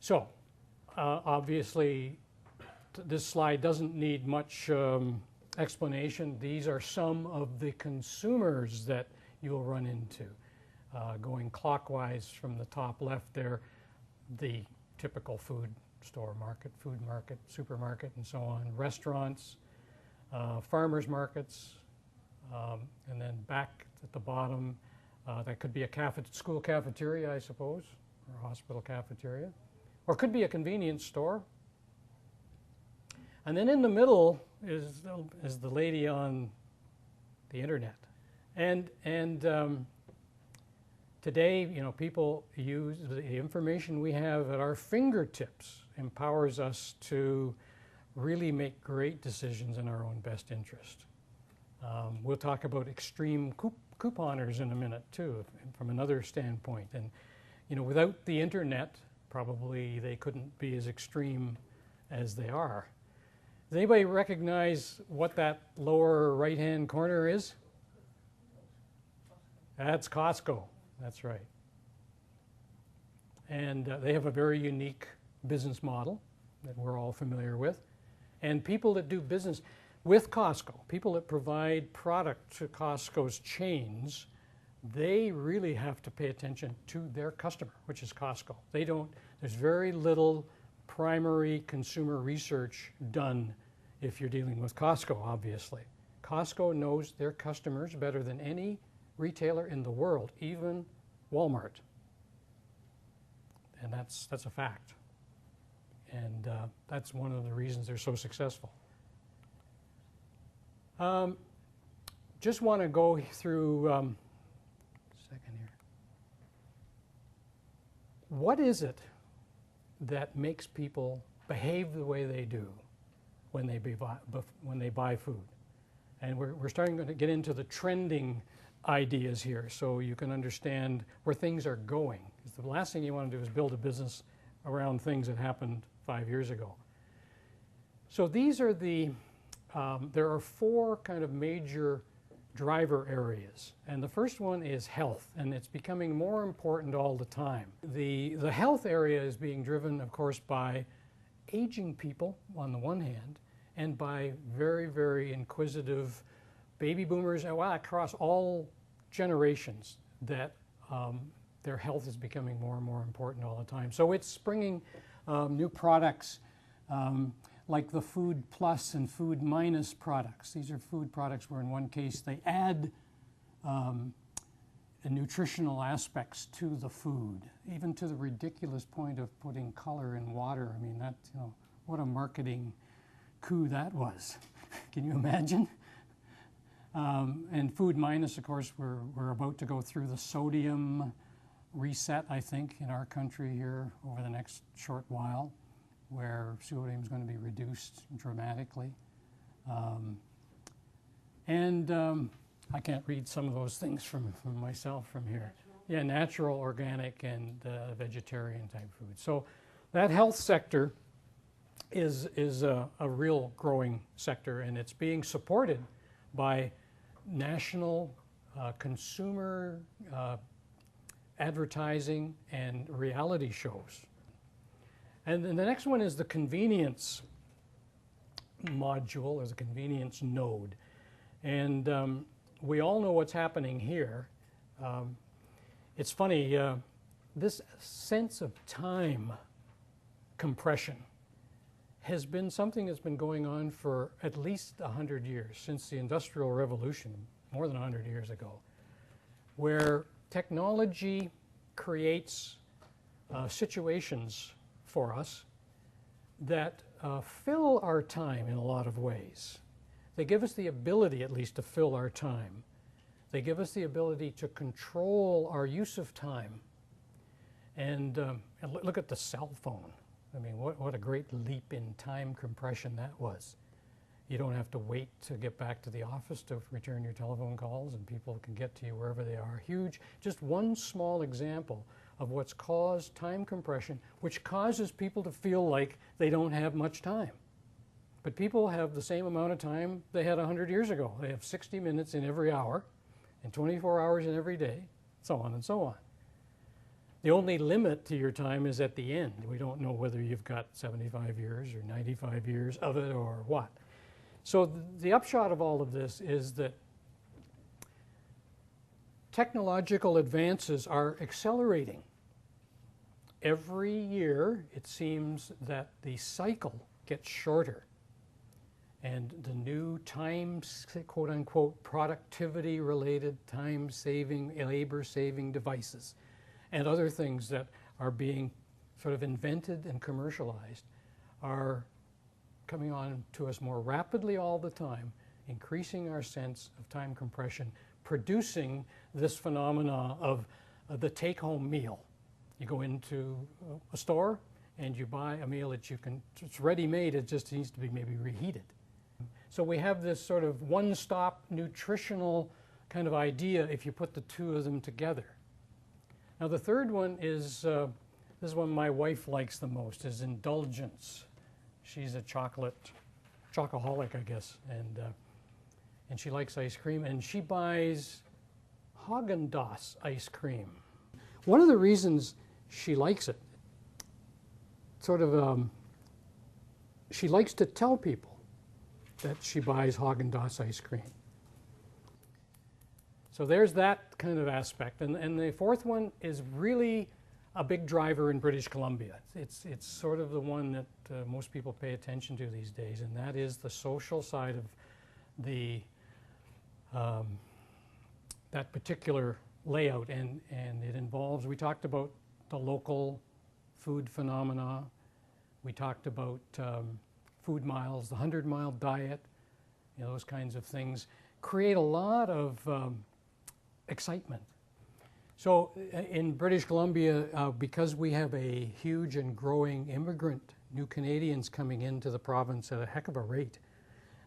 So, obviously, this slide doesn't need much explanation. These are some of the consumers that you'll run into. Going clockwise from the top left there, the typical food store market, food market, supermarket, and so on, restaurants, farmers markets, and then back at the bottom, that could be a school cafeteria, I suppose, or a hospital cafeteria, or could be a convenience store. And then in the middle is the lady on the internet. And today, people use the information we have at our fingertips empowers us to really make great decisions in our own best interest. We'll talk about extreme couponers in a minute too, from another standpoint. And without the internet, probably they couldn't be as extreme as they are. Does anybody recognize what that lower right-hand corner is? That's Costco. That's right. And they have a very unique business model that we're all familiar with. And people that do business with Costco, people that provide product to Costco's chains, they really have to pay attention to their customer, which is Costco. There's very little primary consumer research done if you're dealing with Costco, obviously. Costco knows their customers better than any retailer in the world, even Walmart. And that's a fact. And that's one of the reasons they're so successful. Just want to go through second here. What is it that makes people behave the way they do when they buy food? And we're starting to get into the trending ideas here so you can understand where things are going. Because the last thing you want to do is build a business around things that happened 5 years ago. So these are there are four kind of major driver areas. And the first one is health, and it's becoming more important all the time. The health area is being driven, of course, by aging people on the one hand, and by very, very inquisitive baby boomers, and across all generations, that their health is becoming more and more important all the time. So it's springing new products like the Food Plus and Food Minus products. These are food products where in one case they add the nutritional aspects to the food, even to the ridiculous point of putting color in water. I mean, that, what a marketing coup that was. Can you imagine? And Food Minus, of course, we're about to go through the sodium reset, I think, in our country here over the next short while, where sodium is going to be reduced dramatically. I can't read some of those things from myself from here. Yeah, natural, organic, and vegetarian type food. So that health sector is a real growing sector, and it's being supported by national consumer advertising and reality shows. And then the next one is the convenience module, or the convenience node. And we all know what's happening here. It's funny, this sense of time compression has been something that's been going on for at least 100 years, since the Industrial Revolution, more than 100 years ago, where technology creates situations for us that fill our time in a lot of ways. They give us the ability, at least, to fill our time. They give us the ability to control our use of time. And look at the cell phone. I mean, what a great leap in time compression that was. You don't have to wait to get back to the office to return your telephone calls, and people can get to you wherever they are. Huge, just one small example of what's caused time compression, which causes people to feel like they don't have much time. But people have the same amount of time they had 100 years ago. They have 60 minutes in every hour, and 24 hours in every day, so on and so on. The only limit to your time is at the end. We don't know whether you've got 75 years or 95 years of it or what. So the upshot of all of this is that technological advances are accelerating. Every year, it seems that the cycle gets shorter, and the new time, quote unquote, productivity related time saving, labor saving devices and other things that are being sort of invented and commercialized are coming on to us more rapidly all the time, increasing our sense of time compression, producing this phenomena of the take-home meal. You go into a store and you buy a meal that you can, it's ready-made, it just needs to be maybe reheated. So we have this sort of one-stop nutritional kind of idea if you put the two of them together. Now the third one is, this is one my wife likes the most, is indulgence. She's a chocoholic, I guess, and she likes ice cream, and she buys Haagen-Dazs ice cream. One of the reasons she likes it, she likes to tell people that she buys Haagen-Dazs ice cream. So there's that kind of aspect. And the fourth one is really a big driver in British Columbia. It's sort of the one that most people pay attention to these days, and that is the social side of the that particular layout. And it involves, we talked about the local food phenomena. We talked about food miles, the 100-mile diet, you know, those kinds of things create a lot of excitement. So in British Columbia, because we have a huge and growing immigrant, new Canadians coming into the province at a heck of a rate,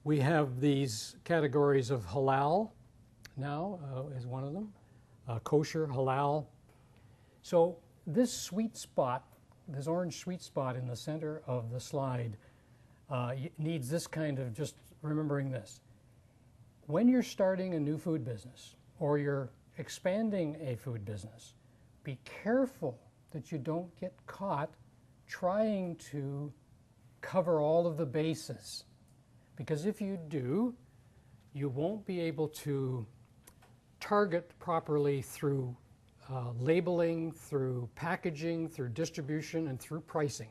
we have these categories of halal now is one of them, kosher, halal. So this sweet spot, this orange sweet spot in the center of the slide needs this kind of just remembering this. When you're starting a new food business or you're expanding a food business, be careful that you don't get caught trying to cover all of the bases. Because if you do, you won't be able to target properly through labeling, through packaging, through distribution, and through pricing.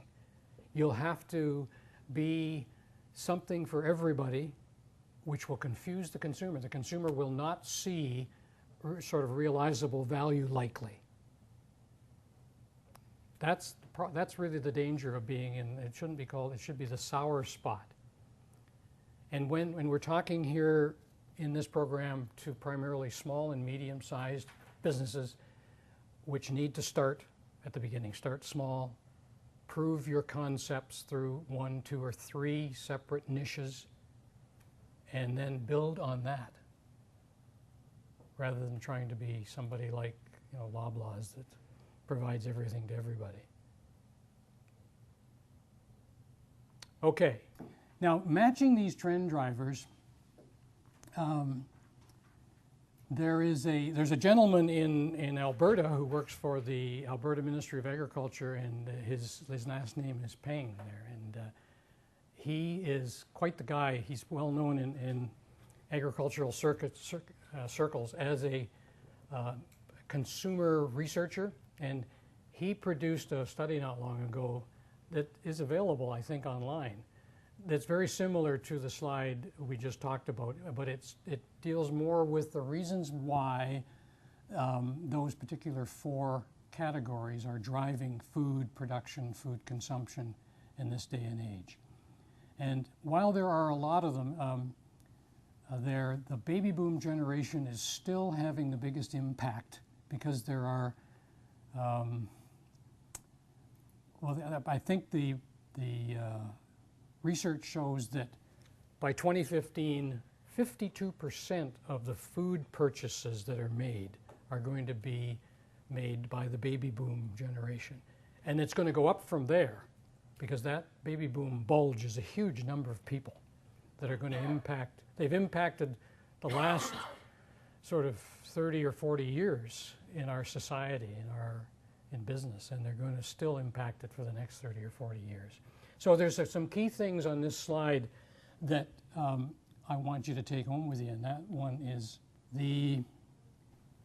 You'll have to be something for everybody, which will confuse the consumer. The consumer will not see sort of realizable value likely. That's really the danger of being in, it shouldn't be called, it should be the sour spot. And when we're talking here in this program to primarily small and medium-sized businesses, which need to start at the beginning, start small, prove your concepts through 1, 2, or 3 separate niches, and then build on that, rather than trying to be somebody like, you know, Loblaws that provides everything to everybody. Okay, now matching these trend drivers, there's a gentleman in Alberta who works for the Alberta Ministry of Agriculture, and his last name is Peng there, and he is quite the guy. He's well known in agricultural circles as a consumer researcher, and he produced a study not long ago that is available, I think, online, that's very similar to the slide we just talked about, but it deals more with the reasons why those particular 4 categories are driving food production, food consumption in this day and age. And while there are a lot of them, the baby boom generation is still having the biggest impact, because there are, well, I think the research shows that by 2015, 52% of the food purchases that are made are going to be made by the baby boom generation. And it's going to go up from there, because that baby boom bulge is a huge number of people that are going to impact. They've impacted the last sort of 30 or 40 years in our society, in business, and they're going to still impact it for the next 30 or 40 years. So there's some key things on this slide that I want you to take home with you, and that one is the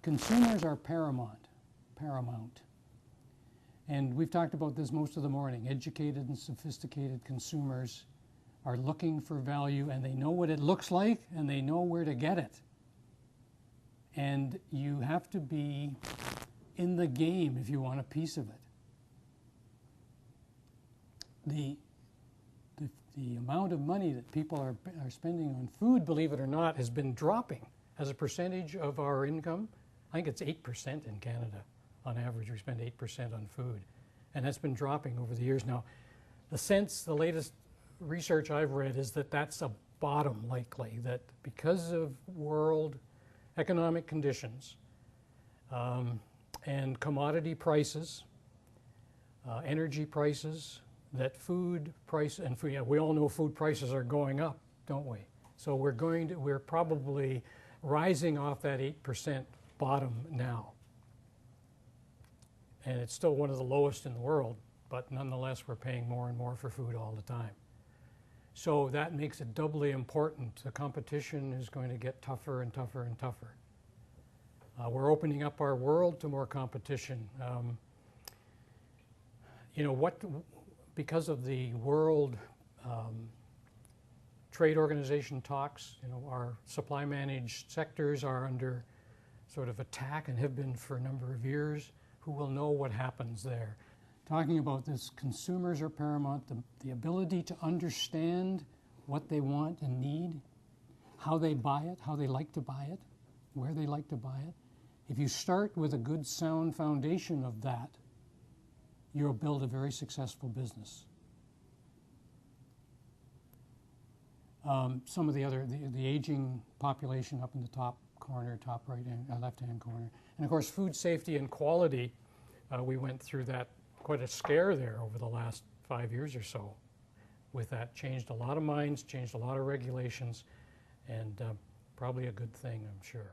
consumers are paramount. And we've talked about this most of the morning. Educated and sophisticated consumers are looking for value, and they know what it looks like, and they know where to get it. And you have to be in the game if you want a piece of it. The amount of money that people are spending on food, believe it or not, has been dropping as a percentage of our income. I think it's 8% in Canada. On average, we spend 8% on food. And that's been dropping over the years. Now, the latest research I've read is that that's a bottom, likely, that because of world economic conditions and commodity prices, energy prices, that food price, and food, we all know food prices are going up, don't we? So we're probably rising off that 8% bottom now. And it's still one of the lowest in the world, but nonetheless, we're paying more and more for food all the time. So that makes it doubly important. The competition is going to get tougher and tougher and tougher. We're opening up our world to more competition. Because of the World Trade Organization talks, our supply managed sectors are under sort of attack and have been for a number of years. Who will know what happens there? Talking about this, consumers are paramount, the ability to understand what they want and need, how they buy it, how they like to buy it, where they like to buy it. If you start with a good sound foundation of that, you'll build a very successful business. Some of the other, the aging population up in the top corner, top right hand, left-hand corner. And of course, food safety and quality, we went through that, quite a scare there over the last 5 years or so with that. Changed a lot of minds, changed a lot of regulations, and probably a good thing, I'm sure.